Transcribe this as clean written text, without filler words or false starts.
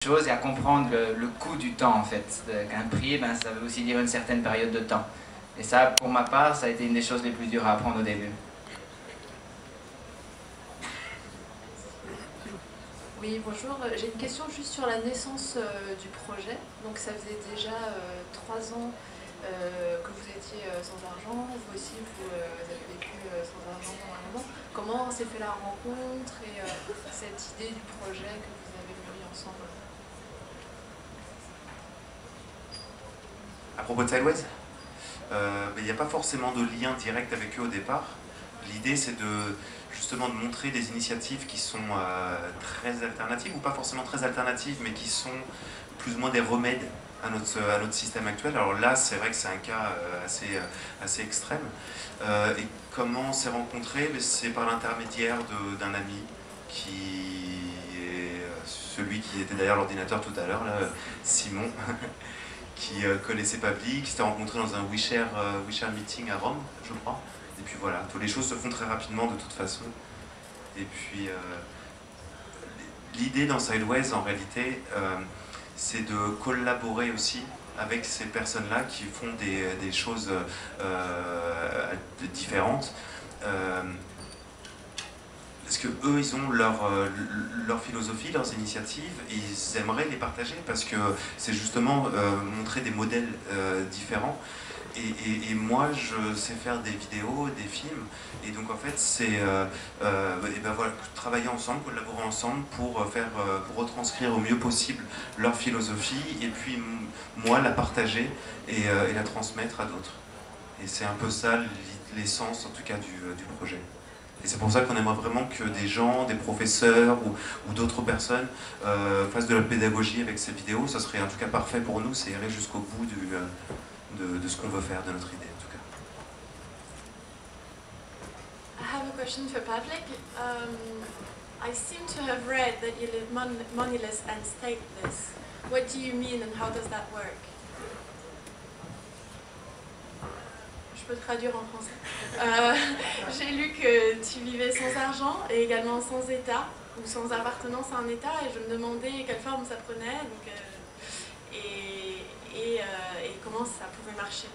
chose et à comprendre le coût du temps en fait. Qu'un prix, ben, ça veut aussi dire une certaine période de temps. Et ça, pour ma part, ça a été une des choses les plus dures à apprendre au début. Oui, bonjour. J'ai une question juste sur la naissance du projet. Donc ça faisait déjà 3 ans que vous étiez sans argent. Vous aussi, vous avez vécu sans argent pendant un moment. Comment s'est fait la rencontre et cette idée du projet que vous avez mis ensemble? À propos de Sideways, il n'y a pas forcément de lien direct avec eux au départ. L'idée, c'est justement de montrer des initiatives qui sont très alternatives, ou pas forcément très alternatives, mais qui sont plus ou moins des remèdes à notre système actuel. Alors là, c'est vrai que c'est un cas assez extrême. Et comment on s'est rencontrés? C'est par l'intermédiaire d'un ami qui est celui qui était derrière l'ordinateur tout à l'heure, Simon, qui connaissait Pavlik, qui s'était rencontré dans un WeShare meeting à Rome, je crois. Et puis voilà, toutes les choses se font très rapidement de toute façon. Et puis l'idée dans Sideways, en réalité, c'est de collaborer aussi avec ces personnes-là qui font des choses différentes. Parce que eux, ils ont leur philosophie, leurs initiatives, et ils aimeraient les partager parce que c'est justement montrer des modèles différents. Et moi, je sais faire des vidéos, des films, et donc en fait, c'est voilà, travailler ensemble, collaborer ensemble pour retranscrire au mieux possible leur philosophie, et puis moi la partager et la transmettre à d'autres. Et c'est un peu ça l'essence, en tout cas, du projet. Et c'est pour ça qu'on aimerait vraiment que des gens, des professeurs ou d'autres personnes fassent de la pédagogie avec ces vidéos. Ça serait en tout cas parfait pour nous, ça irait jusqu'au bout de ce qu'on veut faire, de notre idée en tout cas. I have a question for Pavlik. I seem to have read that you live moneyless and stateless. What do you mean and how does that work? Je peux traduire en français. J'ai lu que tu vivais sans argent et également sans état ou sans appartenance à un état et je me demandais quelle forme ça prenait donc, et comment ça pouvait marcher.